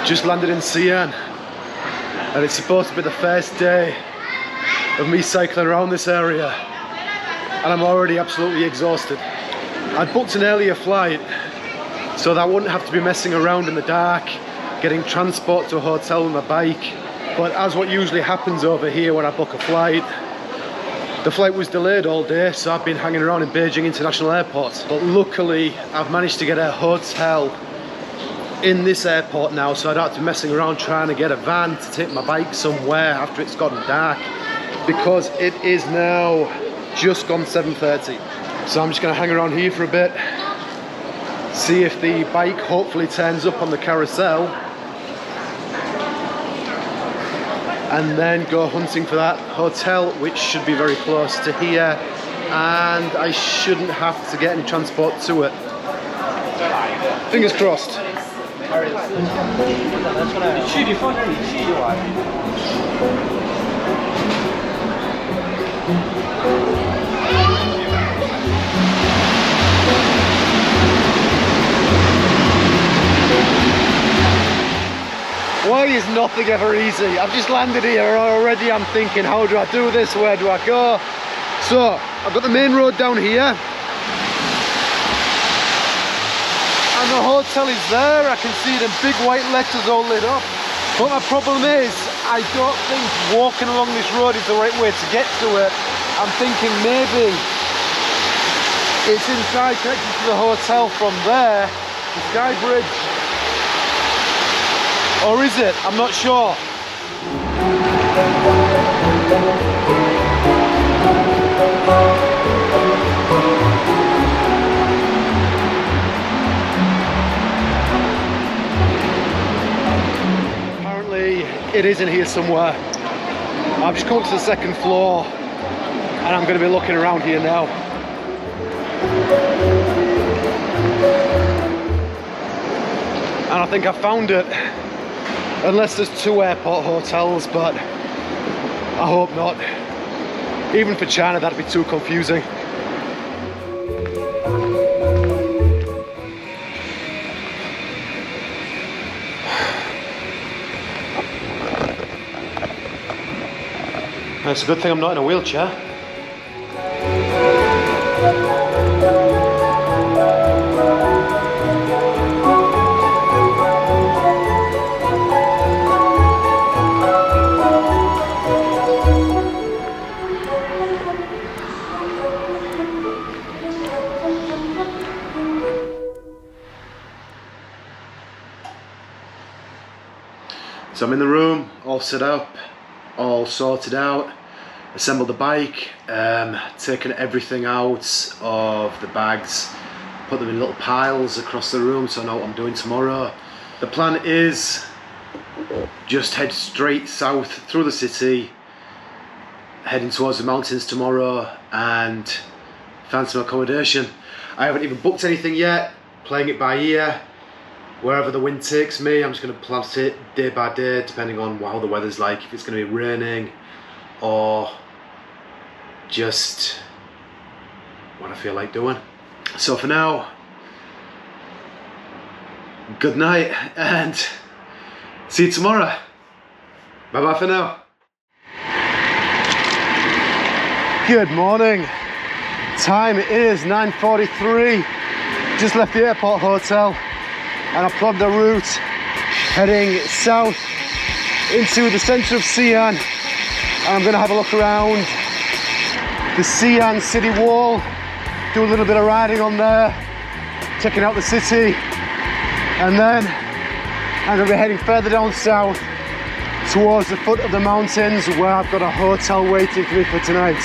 Just landed in Xi'an, and it's supposed to be the first day of me cycling around this area, and I'm already absolutely exhausted. I'd booked an earlier flight so that I wouldn't have to be messing around in the dark, getting transport to a hotel with my bike. But as what usually happens over here when I book a flight, the flight was delayed all day, so I've been hanging around in Beijing International Airport. But luckily, I've managed to get a hotel in this airport now, so I don't have to be messing around trying to get a van to take my bike somewhere after it's gotten dark, because it is now just gone 7:30. So I'm just going to hang around here for a bit, see if the bike hopefully turns up on the carousel, and then go hunting for that hotel, which should be very close to here, and I shouldn't have to get any transport to it. Fingers crossed. Why is nothing ever easy? I've just landed here already. I'm thinking, how do I do this? Where do I go? So I've got the main road down here, and the hotel is there. I can see the big white letters all lit up. But my problem is, I don't think walking along this road is the right way to get to it. I'm thinking maybe it's inside, connected to the hotel from there, the Sky Bridge. Or is it? I'm not sure. It is in here somewhere. I've just come up to the second floor, and I'm going to be looking around here now. And I think I found it, unless there's two airport hotels, but I hope not. Even for China, that'd be too confusing. It's a good thing I'm not in a wheelchair. So I'm in the room, all set up, all sorted out, assembled the bike, taken everything out of the bags, put them in little piles across the room so I know what I'm doing tomorrow. The plan is just head straight south through the city, heading towards the mountains tomorrow, and find some accommodation. I haven't even booked anything yet, playing it by ear. Wherever the wind takes me, I'm just going to plan it day by day, depending on how the weather's like, if it's going to be raining or just what I feel like doing. So for now, good night and see you tomorrow. Bye bye for now. Good morning. Time is 9:43. Just left the airport hotel, and I plugged the route heading south into the centre of Xi'an. And I'm going to have a look around the Xi'an city wall, do a little bit of riding on there, checking out the city, and then I'm going to be heading further down south towards the foot of the mountains, where I've got a hotel waiting for me for tonight.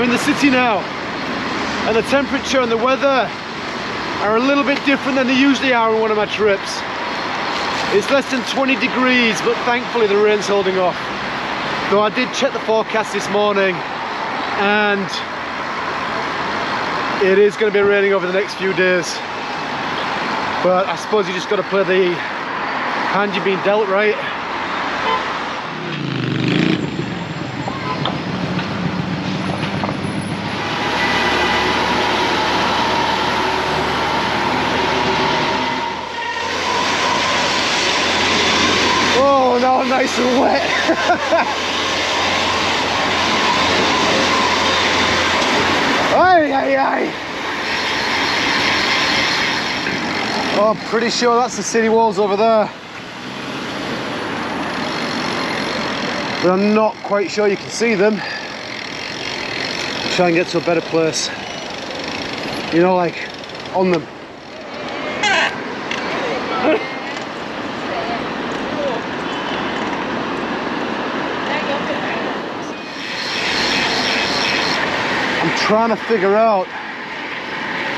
I'm in the city now, and the temperature and the weather are a little bit different than they usually are on one of my trips. It's less than 20 degrees, but thankfully the rain's holding off. Though I did check the forecast this morning, and it is going to be raining over the next few days. But I suppose you just got to play the hand you've been dealt, right? Oh, now I'm nice and wet. Aye, aye, aye. Oh, I'm pretty sure that's the city walls over there. But I'm not quite sure you can see them. Try and get to a better place. You know, like on them. I'm trying to figure out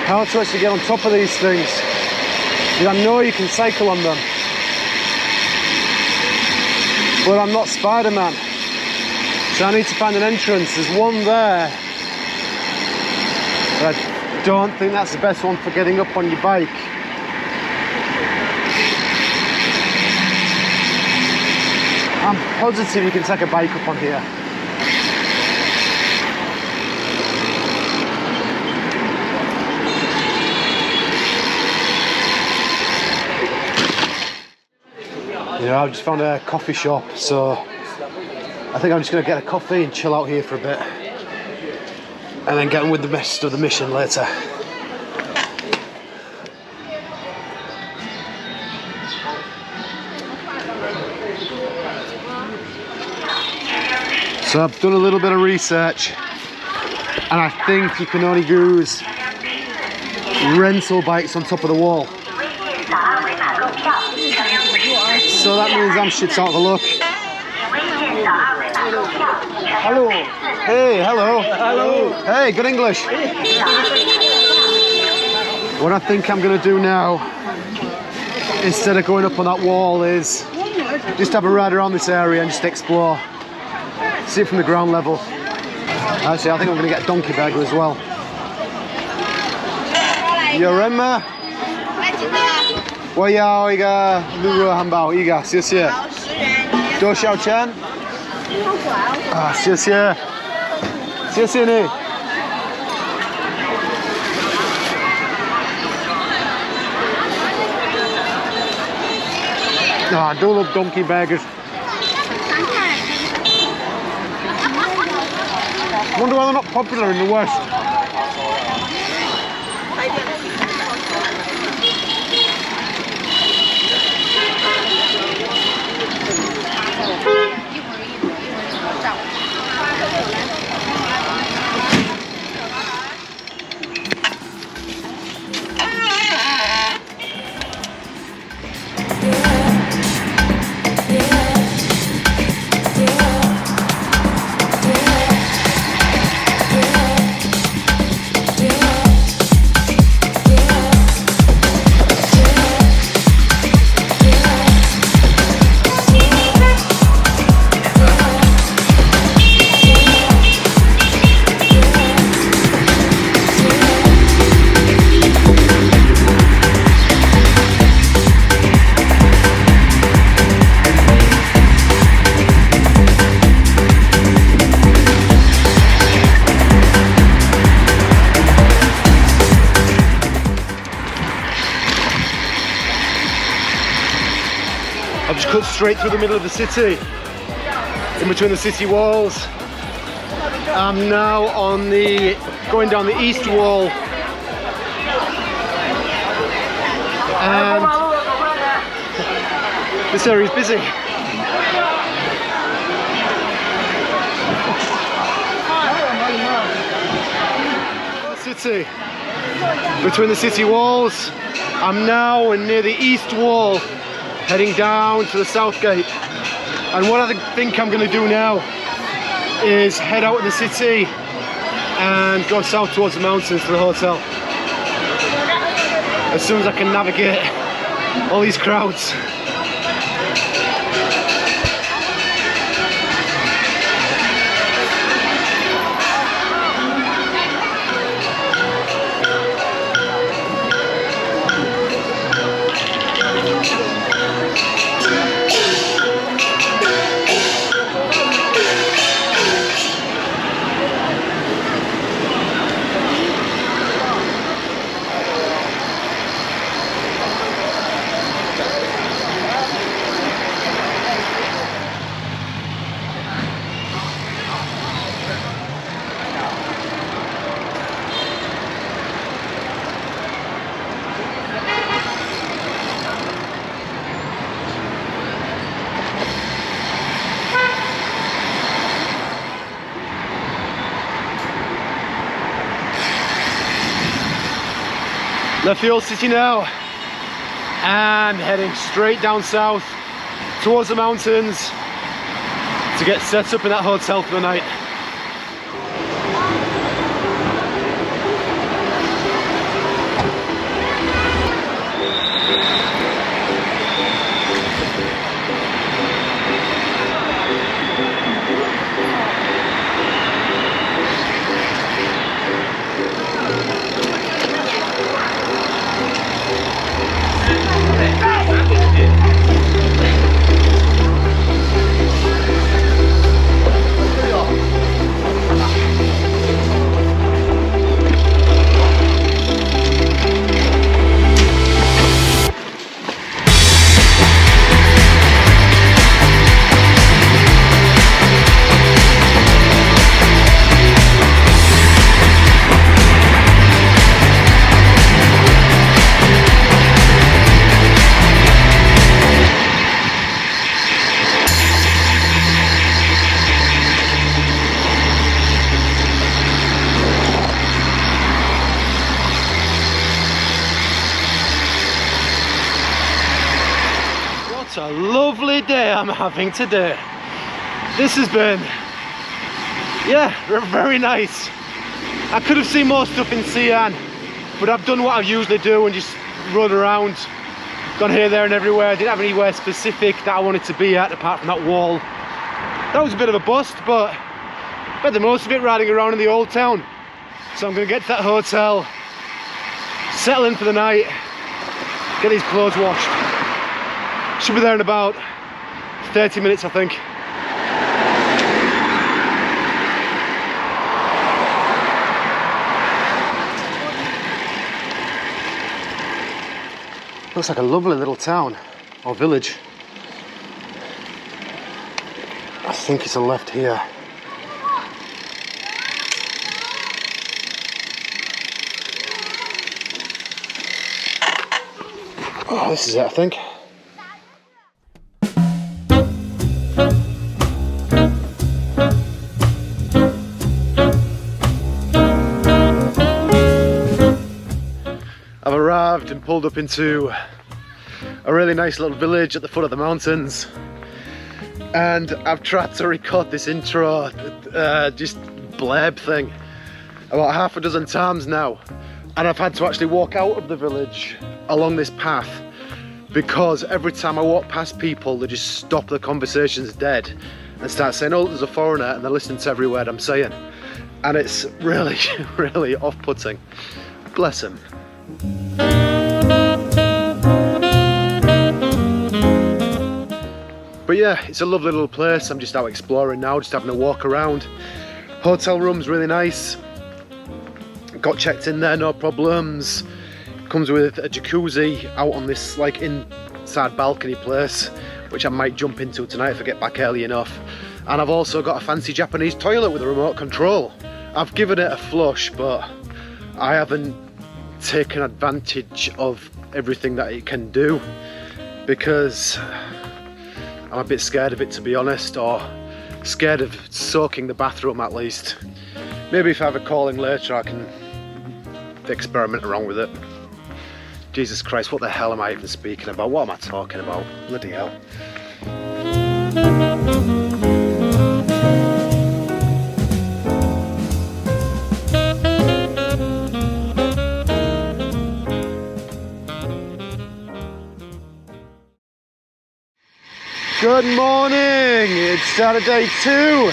how to actually get on top of these things. Because I know you can cycle on them. But I'm not Spider-Man. So I need to find an entrance. There's one there. But I don't think that's the best one for getting up on your bike. I'm positive you can take a bike up on here. You know, I've just found a coffee shop, so I think I'm just going to get a coffee and chill out here for a bit, and then get on with the rest of the mission later. So I've done a little bit of research, and I think you can only use rental bikes on top of the wall. So that means I'm shit out of luck. Hello. Hey, hello. Hello. Hey, good English. What I think I'm going to do now, instead of going up on that wall, is just have a ride around this area and just explore. See it from the ground level. Actually, I think I'm going to get a donkey burger as well. Yorema? 我要一个卤肉汉堡，一个，谢谢。多少钱？啊，谢谢，谢谢你。I do love donkey burgers. Wonder why they're not popular in the West. I've just cut straight through the middle of the city, in between the city walls. I'm now on the, going down the east wall, and this area is busy. City, between the city walls. I'm now near the east wall, heading down to the south gate. And what I think I'm going to do now is head out in the city and go south towards the mountains to the hotel. As soon as I can navigate all these crowds. Left the old city now and heading straight down south towards the mountains to get set up in that hotel for the night. What a lovely day I'm having today. This has been, yeah, very nice. I could have seen more stuff in Xi'an, but I've done what I usually do and just run around, gone here, there and everywhere. I didn't have anywhere specific that I wanted to be at apart from that wall. That was a bit of a bust, but I made the most of it riding around in the old town. So I'm going to get to that hotel, settle in for the night, get these clothes washed. Should be there in about 30 minutes, I think. Looks like a lovely little town or village. I think it's a left here. Oh, this is it, I think. I've arrived and pulled up into a really nice little village at the foot of the mountains, and I've tried to record this intro, just blurb thing, about half a dozen times now, and I've had to actually walk out of the village along this path because every time I walk past people they just stop the conversations dead and start saying, oh, there's a foreigner, and they're listening to every word I'm saying, and it's really really off-putting. Bless them. But yeah, it's a lovely little place. I'm just out exploring now, just having a walk around. Hotel room's really nice. Got checked in there, no problems. Comes with a jacuzzi out on this like inside balcony place, which I might jump into tonight if I get back early enough. And I've also got a fancy Japanese toilet with a remote control. I've given it a flush, but I haven't taken advantage of everything that it can do because I'm a bit scared of it, to be honest, or scared of soaking the bathroom at least. Maybe if I have a calling later I can experiment around with it. Jesus Christ, what the hell am I even speaking about? What am I talking about? Bloody hell. Good morning, it's Saturday 2,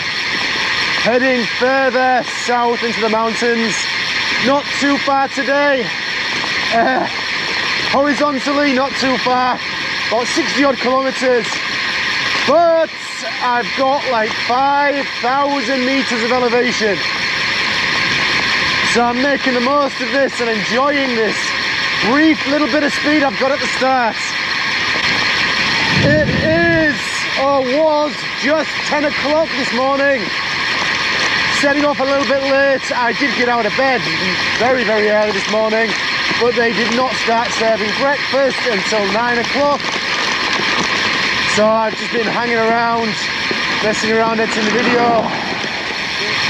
heading further south into the mountains. Not too far today, horizontally not too far, about 60 odd kilometers, but I've got like 5,000 meters of elevation. So I'm making the most of this and enjoying this brief little bit of speed I've got at the start. It is, or was, just 10 o'clock this morning. Setting off a little bit late. I did get out of bed very, very early this morning, but they did not start serving breakfast until 9 o'clock. So I've just been hanging around, messing around, editing the video.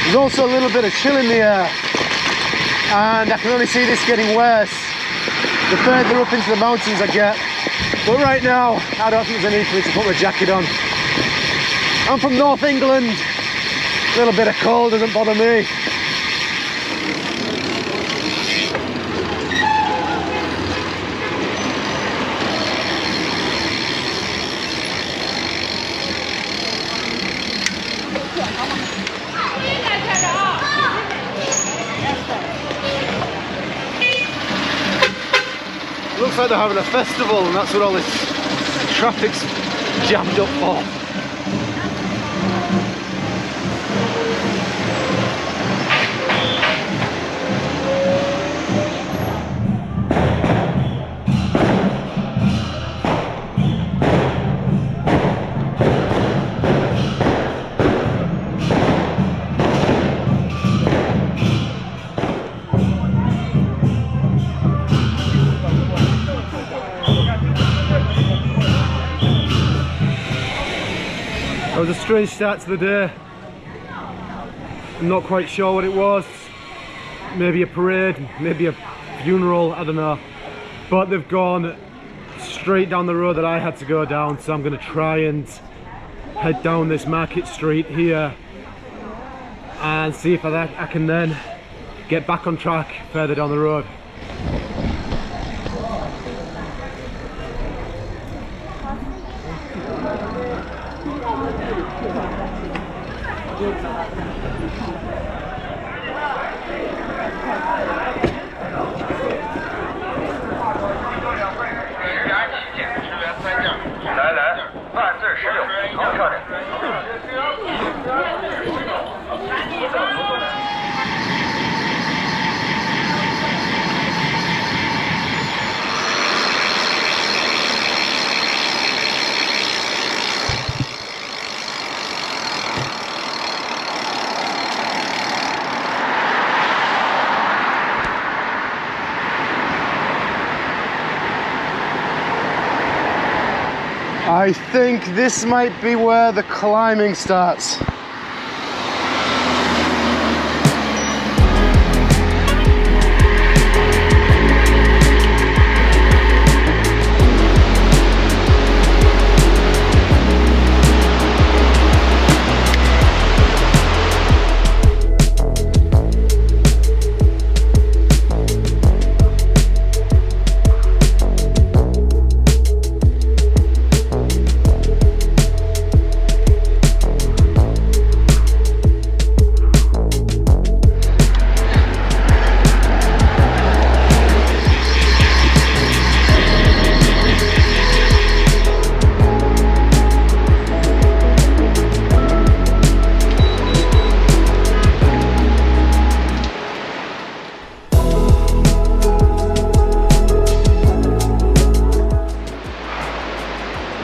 There's also a little bit of chill in the air, and I can only see this getting worse the further up into the mountains I get. But right now, I don't think there's a need for me to put my jacket on. I'm from North England. A little bit of cold doesn't bother me. Looks like they're having a festival, and that's what all this traffic's jammed up for. It was a strange start to the day. I'm not quite sure what it was. Maybe a parade, maybe a funeral, I don't know. But they've gone straight down the road that I had to go down, so I'm going to try and head down this market street here and see if I can then get back on track further down the road. I think this might be where the climbing starts.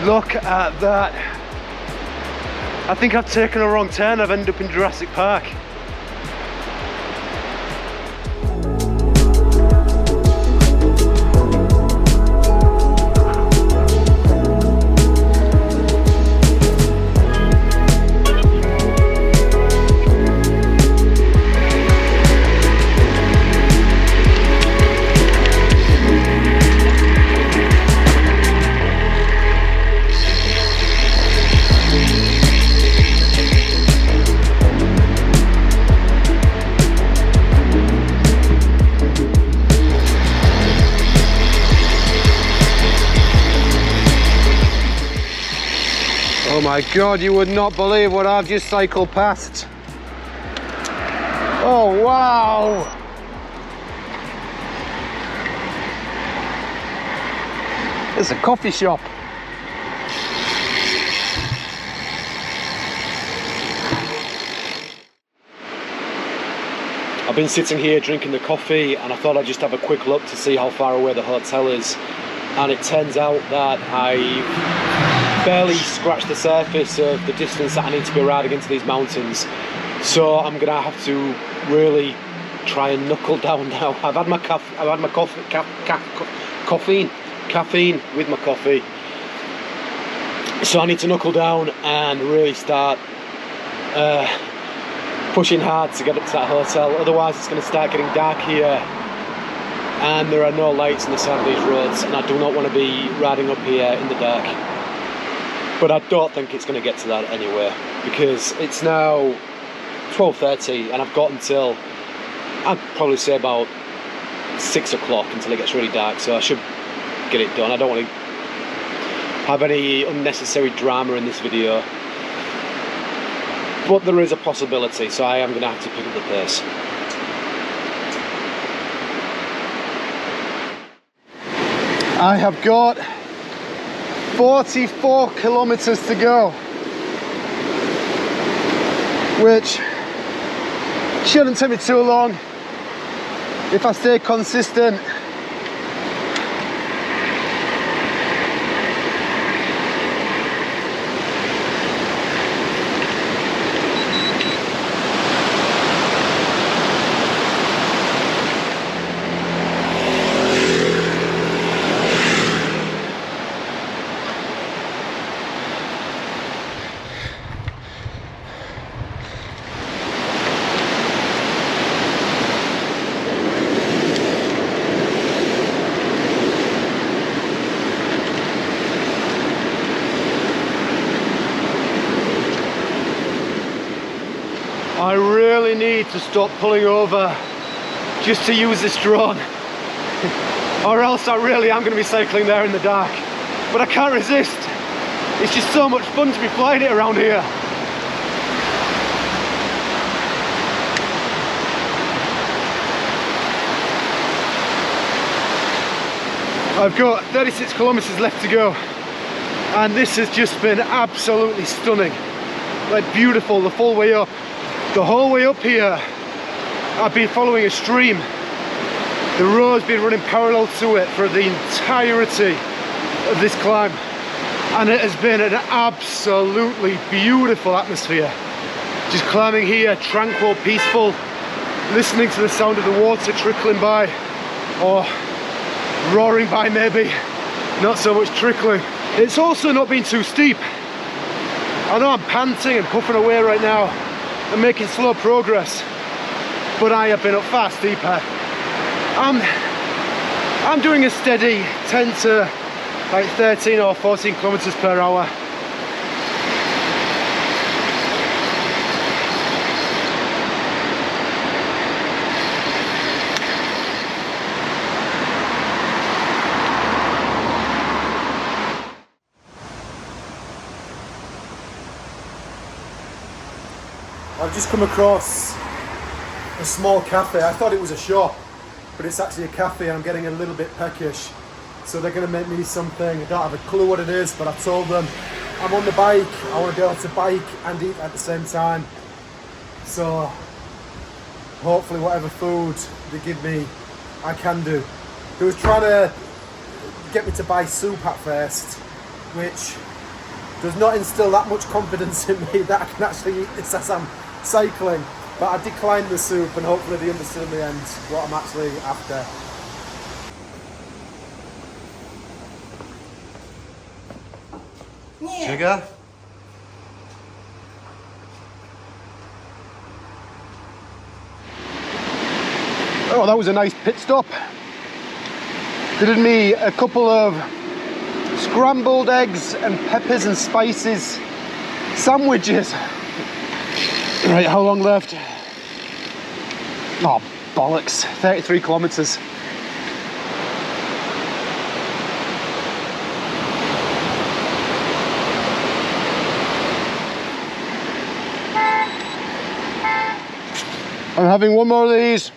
Look at that. I think I've taken a wrong turn. I've ended up in Jurassic Park. Oh my God, you would not believe what I've just cycled past. Oh wow! It's a coffee shop. I've been sitting here drinking the coffee and I thought I'd just have a quick look to see how far away the hotel is. And it turns out that I've barely scratched the surface of the distance that I need to be riding into these mountains. So I'm gonna have to really try and knuckle down now. I've had my caffeine with my coffee. So I need to knuckle down and really start pushing hard to get up to that hotel. Otherwise it's going to start getting dark here and there are no lights on the side of these roads, and I do not want to be riding up here in the dark. But I don't think it's going to get to that anyway, because it's now 12:30 and I've got until, I'd probably say about 6 o'clock until it gets really dark, so I should get it done. I don't want to have any unnecessary drama in this video, but there is a possibility, so I am going to have to pick up the pace. I have got 44 kilometers to go, which shouldn't take me too long if I stay consistent. I really need to stop pulling over just to use this drone, or else I really am going to be cycling there in the dark. But I can't resist. It's just so much fun to be flying it around here. I've got 36 kilometers left to go, and this has just been absolutely stunning. Like beautiful the full way up. The whole way up here I've been following a stream. The road's been running parallel to it for the entirety of this climb, and it has been an absolutely beautiful atmosphere. Just climbing here, tranquil, peaceful, listening to the sound of the water trickling by, or roaring by maybe, not so much trickling. It's also not been too steep. I know I'm panting and puffing away right now and making slow progress, but I have been up far steeper. I'm doing a steady 10 to like 13 or 14 kilometers per hour. I've just come across a small cafe. I thought it was a shop, but it's actually a cafe. I'm getting a little bit peckish, so they're going to make me something. I don't have a clue what it is, but I told them I'm on the bike. I want to be able to bike and eat at the same time. So hopefully whatever food they give me, I can do. They was trying to get me to buy soup at first, which does not instill that much confidence in me that I can actually eat this as I'm cycling. But I declined the soup, and hopefully they understood in the end what I'm actually after. Yeah. Sugar? Oh, that was a nice pit stop. They did me a couple of scrambled eggs and peppers and spices sandwiches. Right, how long left? Oh, bollocks. 33 kilometers. I'm having one more of these.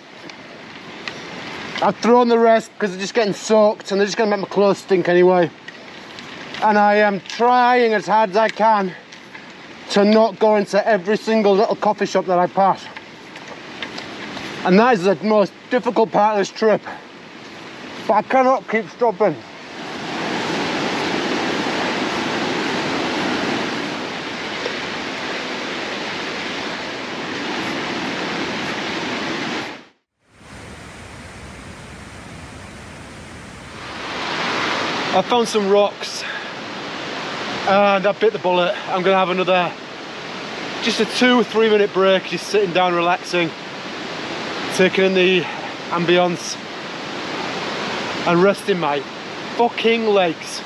I've thrown the rest because they're just getting soaked and they're just going to make my clothes stink anyway. And I am trying as hard as I can to not go into every single little coffee shop that I pass. And that is the most difficult part of this trip. But I cannot keep stopping. I found some rocks and I bit the bullet. I'm gonna have another, just a 2-3 minute break, just sitting down, relaxing, taking in the ambience and resting my fucking legs.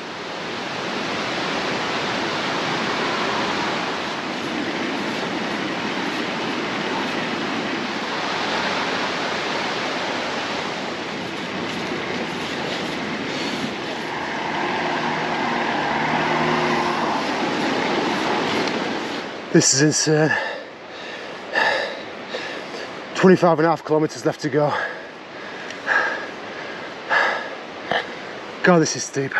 This is insane. 25.5 kilometers left to go. God, this is steep.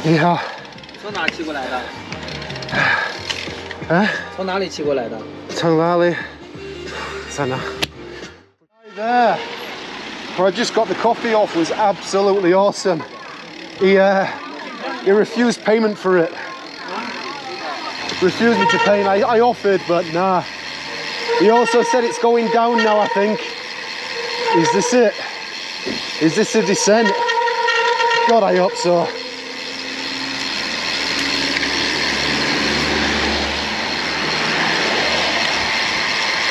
你好。从哪骑过来的？啊？从哪里骑过来的？从哪里？在哪？ There. Where I just got the coffee off was absolutely awesome. He refused payment for it. Refused me to pay. I offered, but nah. He also said it's going down now, I think. Is this it? Is this a descent? God, I hope so.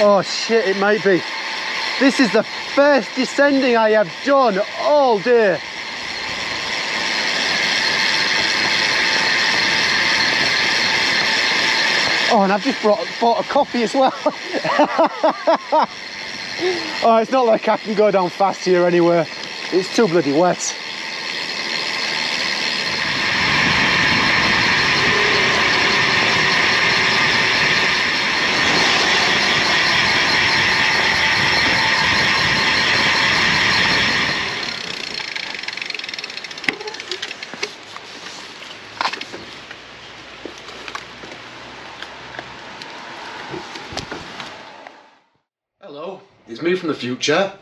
Oh shit, it might be. This is the first descending I have done all day. Oh, and I've just bought a coffee as well. Oh, it's not like I can go down fast here anywhere. It's too bloody wet. Hello, it's me from the future.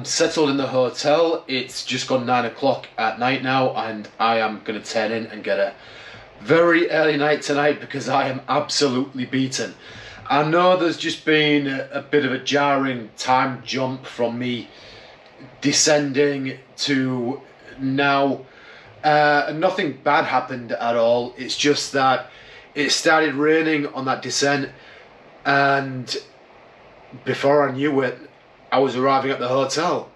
Settled in the hotel. It's just gone 9 o'clock at night now and I am going to turn in and get a very early night tonight because I am absolutely beaten. I know there's just been a bit of a jarring time jump from me descending to now. Nothing bad happened at all. It's just that it started raining on that descent and before I knew it, I was arriving at the hotel.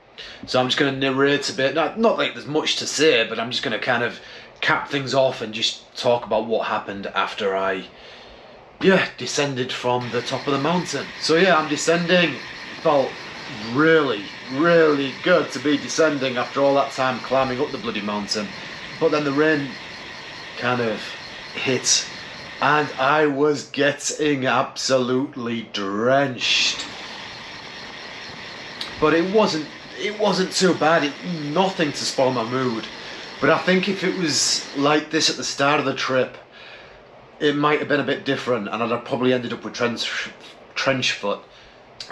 So I'm just going to narrate a bit. Not like there's much to say, but I'm just going to kind of cap things off and just talk about what happened after I, descended from the top of the mountain. So yeah, I'm descending. Felt really, really good to be descending after all that time climbing up the bloody mountain. But then the rain kind of hit. And I was getting absolutely drenched. But it wasn't too bad. Nothing to spoil my mood. But I think if it was like this at the start of the trip, it might have been a bit different and I'd have probably ended up with trench foot.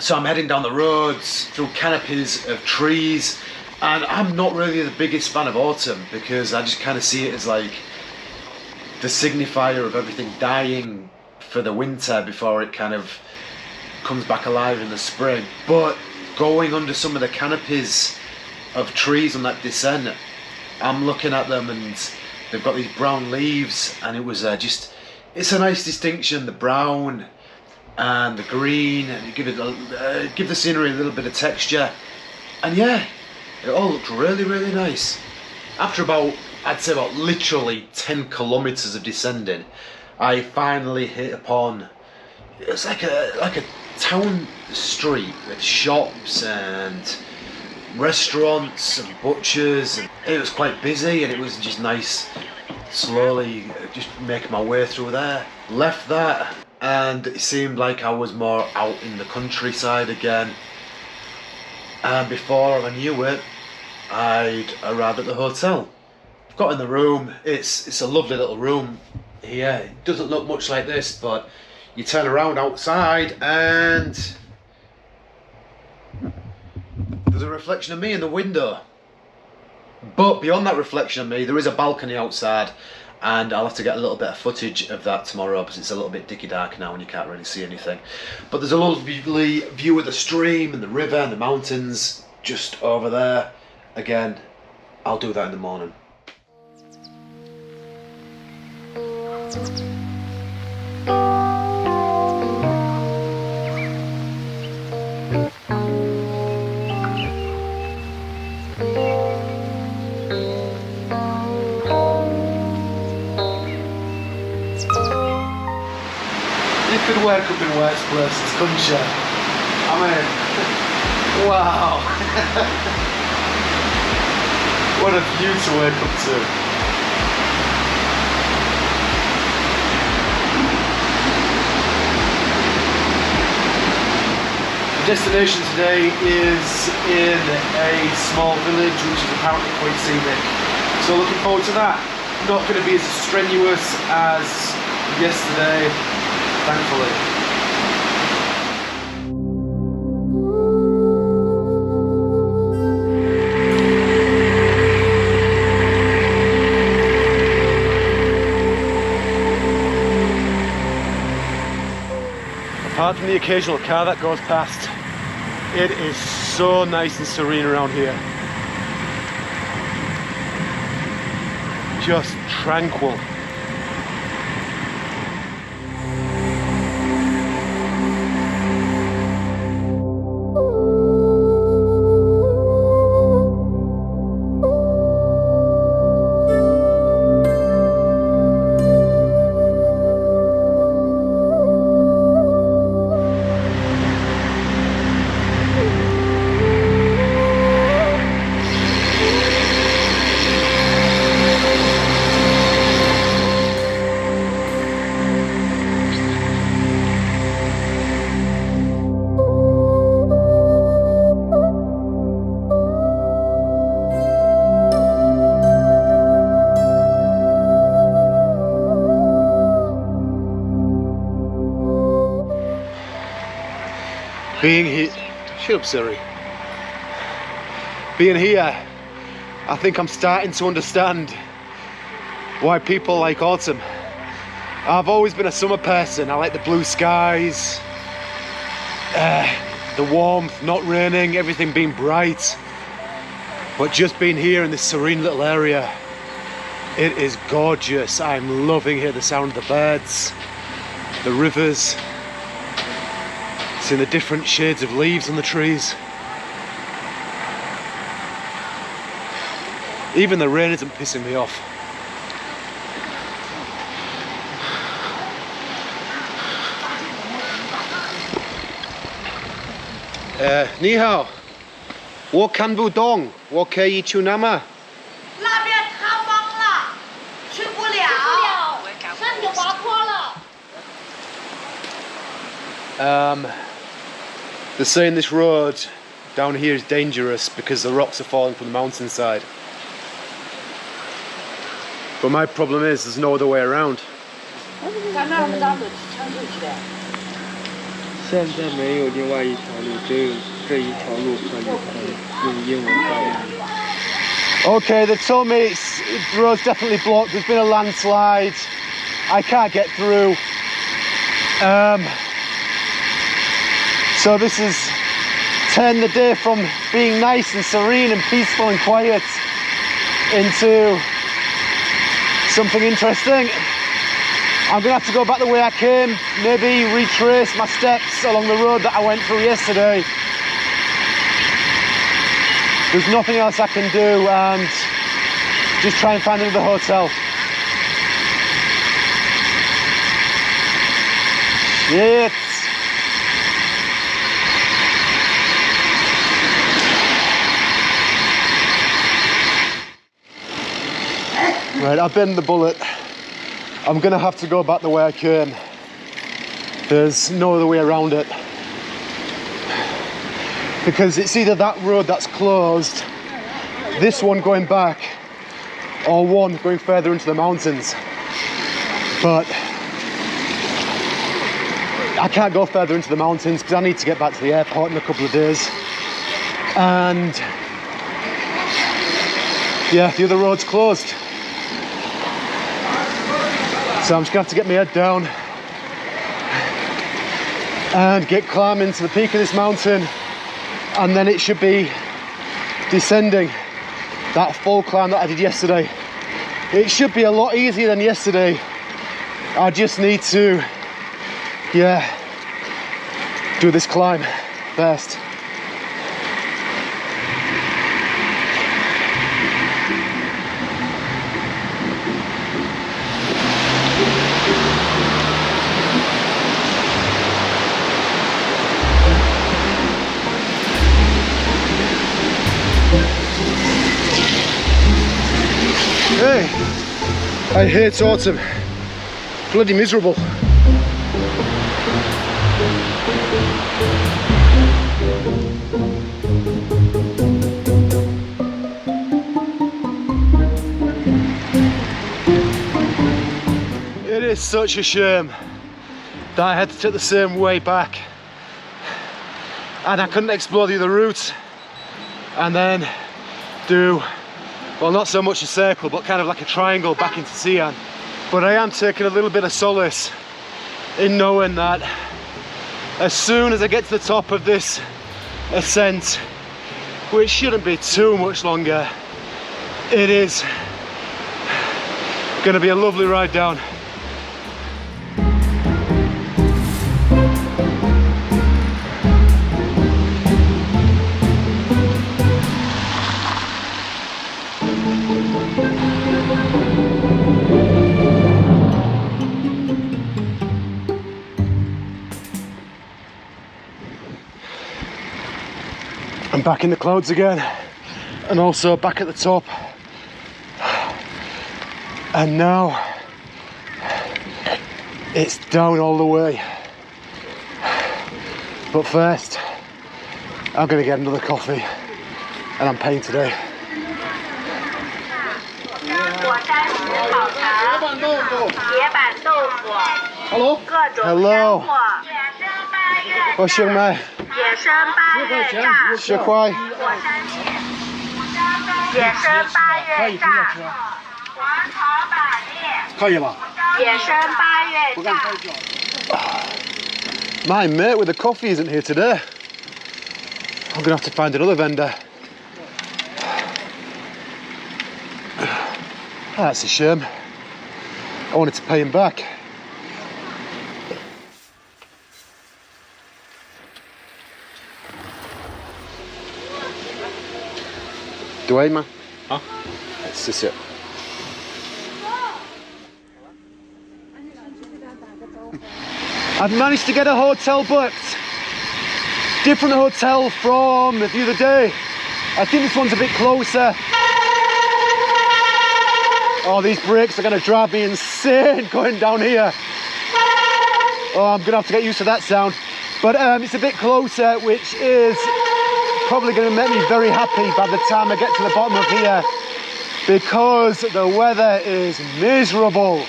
So I'm heading down the roads through canopies of trees, and I'm not really the biggest fan of autumn because I just kind of see it as like the signifier of everything dying for the winter before it kind of comes back alive in the spring. But going under some of the canopies of trees on that descent, I'm looking at them and they've got these brown leaves, and it was it's a nice distinction, the brown and the green, and you give the scenery a little bit of texture, and yeah, it all looked really, really nice. After about, I'd say about literally 10 kilometers of descending, I finally hit upon, it's like a town street with shops and restaurants and butchers, and it was quite busy, and it was just nice slowly just making my way through there. Left that and it seemed like I was more out in the countryside again, and before I knew it I'd arrived at the hotel. Got in the room. It's a lovely little room here. It doesn't look much like this, but you turn around outside and there's a reflection of me in the window. But beyond that reflection of me, there is a balcony outside, and I'll have to get a little bit of footage of that tomorrow because it's a little bit dicky dark now and you can't really see anything. But there's a lovely view of the stream and the river and the mountains just over there. Again, I'll do that in the morning. You could work up in worse places, couldn't you? I mean, wow. What a view to wake up to. The destination today is in a small village which is apparently quite scenic. So looking forward to that. Not going to be as strenuous as yesterday, thankfully. Apart from the occasional car that goes past, it is so nice and serene around here. Just tranquil. Being here, shut up Siri. Being here, I think I'm starting to understand why people like autumn. I've always been a summer person. I like the blue skies, the warmth, not raining, everything being bright. But just being here in this serene little area, it is gorgeous. I'm loving here the sound of the birds, the rivers, seeing the different shades of leaves on the trees. Even the rain isn't pissing me off. Ni hao, 我看不懂，我可以去哪吗？那边塌方了，去不了，身体滑坡了。They're saying this road down here is dangerous because the rocks are falling from the mountainside. But my problem is there's no other way around. 现在没有另外一条路，只有这一条路可以用英文告诉。 Okay, they told me the road's definitely blocked. There's been a landslide. I can't get through. So this has turned the day from being nice and serene and peaceful and quiet into something interesting. I'm gonna have to go back the way I came, maybe retrace my steps along the road that I went through yesterday. There's nothing else I can do, and just try and find another hotel. Yes. Right, I've been the bullet. I'm gonna have to go back the way I came. There's no other way around it. Because it's either that road that's closed, this one going back, or one going further into the mountains. But I can't go further into the mountains because I need to get back to the airport in a couple of days. And yeah, the other road's closed. So I'm just gonna have to get my head down and get climbing to the peak of this mountain, and then it should be descending that full climb that I did yesterday. It should be a lot easier than yesterday. I just need to, yeah, do this climb first. Hey, I hate autumn. Bloody miserable. It is such a shame that I had to take the same way back and I couldn't explore the other route and then do, well, not so much a circle, but kind of like a triangle back into Xi'an. But I am taking a little bit of solace in knowing that as soon as I get to the top of this ascent, which shouldn't be too much longer, it is going to be a lovely ride down. I'm back in the clouds again, and also back at the top. And now it's down all the way. But first, I'm gonna get another coffee, and I'm paying today. Hello. Hello. 我想买野生八月炸10块。野生八月炸黄桃板面，可以吧？野生八月炸。My mate with the coffee isn't here today. I'm gonna have to find another vendor. That's a shame. I wanted to pay him back. Do I, man? Huh? It's just it. I've managed to get a hotel booked. Different hotel from the other day. I think this one's a bit closer. Oh, these brakes are going to drive me insane going down here. Oh, I'm going to have to get used to that sound. But it's a bit closer, which is probably going to make me very happy by the time I get to the bottom of here, because the weather is miserable.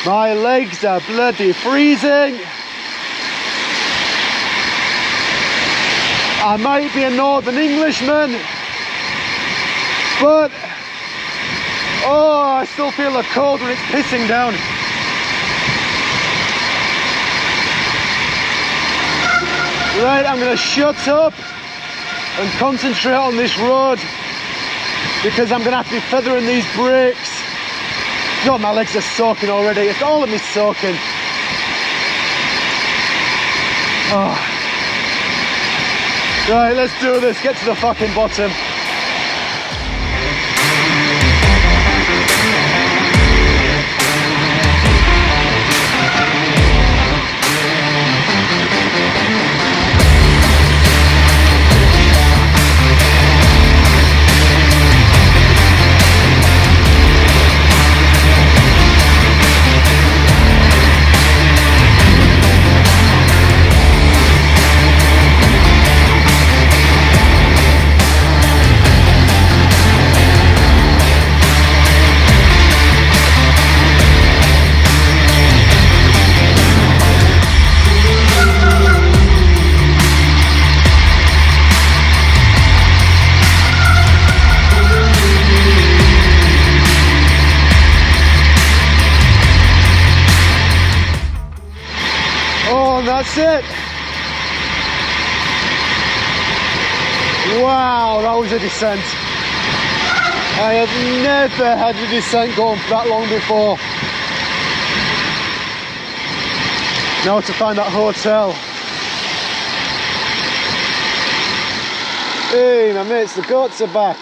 My legs are bloody freezing. I might be a Northern Englishman, but oh, I still feel the cold when it's pissing down. Right, I'm going to shut up and concentrate on this road, because I'm going to have to be feathering these brakes. God, my legs are soaking already. It's all of me soaking. Oh. Right, let's do this. Get to the fucking bottom. That's it. Wow, that was a descent. I have never had a descent going for that long before. Now to find that hotel. Hey, my mates, the goats are back.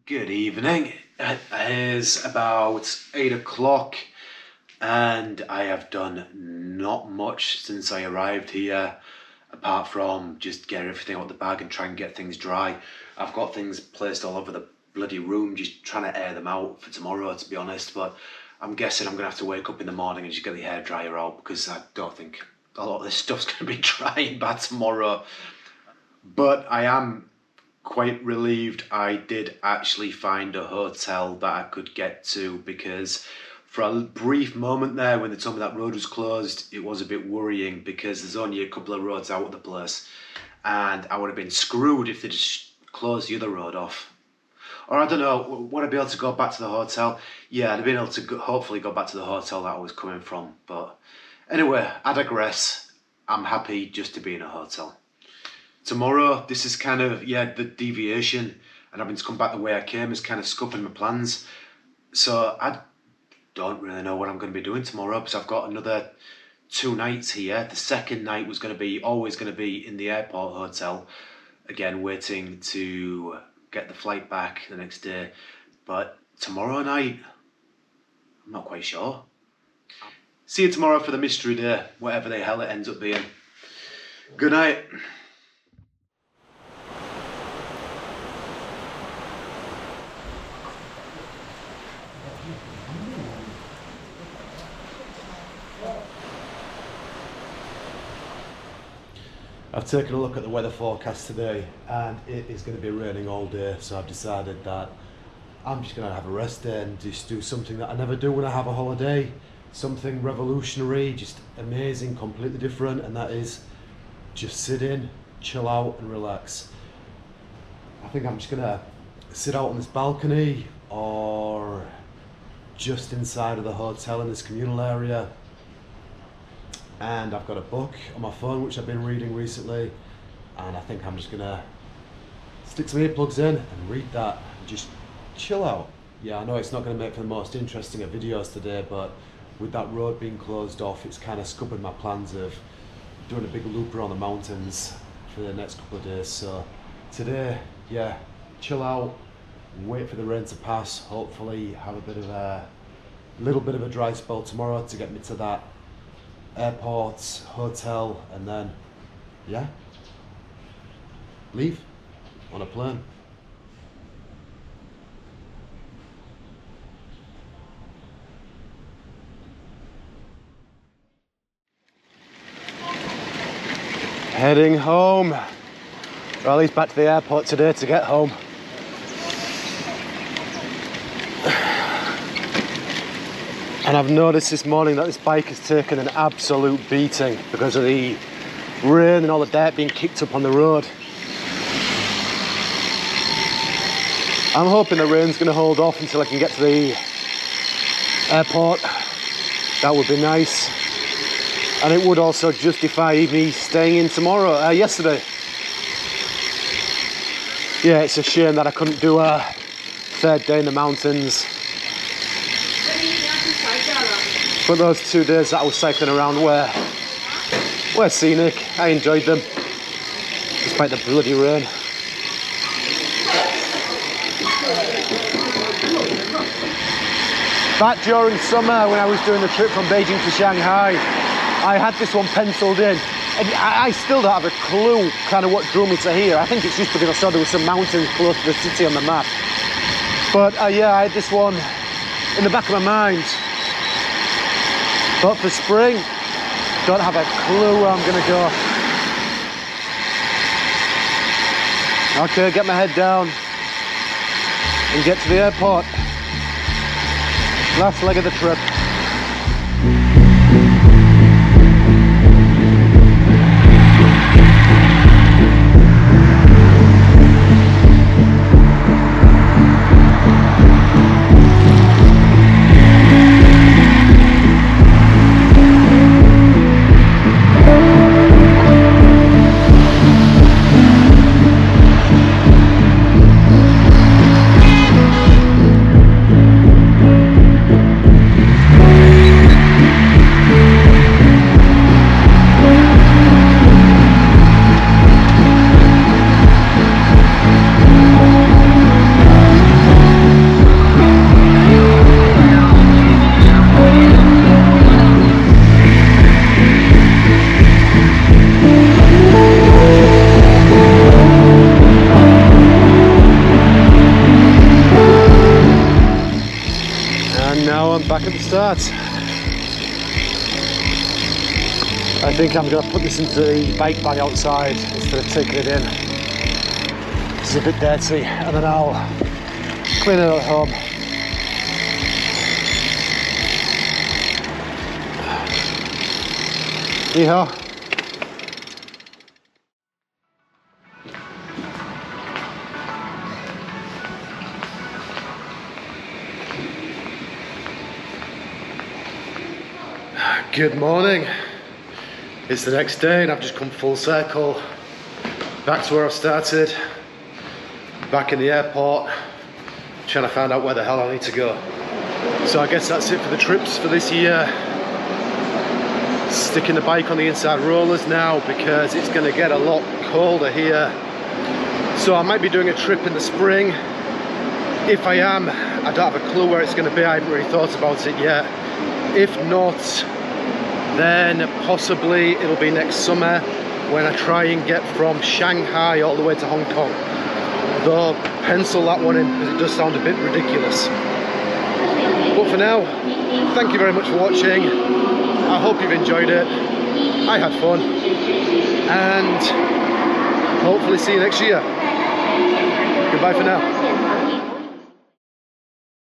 Good evening. It is about 8 o'clock and I have done not much since I arrived here apart from just get everything out the bag and try and get things dry. I've got things placed all over the bloody room, just trying to air them out for tomorrow, to be honest, but I'm guessing I'm going to have to wake up in the morning and just get the hairdryer out because I don't think a lot of this stuff's going to be drying by tomorrow. But I am quite relieved I did actually find a hotel that I could get to, because for a brief moment there when they told me that road was closed, it was a bit worrying because there's only a couple of roads out of the place and I would have been screwed if they just closed the other road off. Or I don't know, would I be able to go back to the hotel? Yeah, I'd have been able to hopefully go back to the hotel that I was coming from. But anyway, I digress. I'm happy just to be in a hotel. Tomorrow, this is kind of, the deviation and having to come back the way I came is kind of scupping my plans. So I don't really know what I'm going to be doing tomorrow because I've got another 2 nights here. The second night was always going to be in the airport hotel. Again, waiting to get the flight back the next day. But tomorrow night, I'm not quite sure. See you tomorrow for the mystery day, whatever the hell it ends up being. Good night. I've taken a look at the weather forecast today and it is going to be raining all day, so I've decided that I'm just going to have a rest day and just do something that I never do when I have a holiday. Something revolutionary, just amazing, completely different, and that is just sit in, chill out and relax. I think I'm just going to sit out on this balcony or just inside of the hotel in this communal area. And I've got a book on my phone which I've been reading recently, and I think I'm just gonna stick some earplugs in and read that and just chill out. Yeah, I know it's not going to make for the most interesting of videos today, but with that road being closed off, it's kind of scuppered my plans of doing a big loop around the mountains for the next couple of days. So today, chill out, wait for the rain to pass, hopefully have a little bit of a dry spell tomorrow to get me to that airport, hotel, and then leave on a plane. Heading home, or at least back to the airport today to get home. And I've noticed this morning that this bike has taken an absolute beating because of the rain and all the dirt being kicked up on the road. I'm hoping the rain's going to hold off until I can get to the airport. That would be nice. And it would also justify me staying in yesterday. Yeah, it's a shame that I couldn't do a third day in the mountains. But those 2 days that I was cycling around were scenic. I enjoyed them, despite the bloody rain. Back during summer when I was doing the trip from Beijing to Shanghai, I had this one penciled in. And I still don't have a clue kind of what drew me to here. I think it's just because I saw there were some mountains close to the city on the map. But I had this one in the back of my mind. But for spring, don't have a clue where I'm going to go. Okay, get my head down and get to the airport. Last leg of the trip. back at the start. I think I'm going to put this into the bike bag outside instead of taking it in. It's a bit dirty, and then I'll clean it at home. Yeehaw. Good morning. It's the next day and I've just come full circle back to where I started, back in the airport, trying to find out where the hell I need to go. So I guess that's it for the trips for this year. Sticking the bike on the inside rollers now because it's going to get a lot colder here. So I might be doing a trip in the spring. If I am, I don't have a clue where it's going to be. I haven't really thought about it yet. If not, then possibly it'll be next summer when I try and get from Shanghai all the way to Hong Kong. Though, pencil that one in because it does sound a bit ridiculous. But for now, thank you very much for watching. I hope you've enjoyed it. I had fun. And hopefully see you next year. Goodbye for now.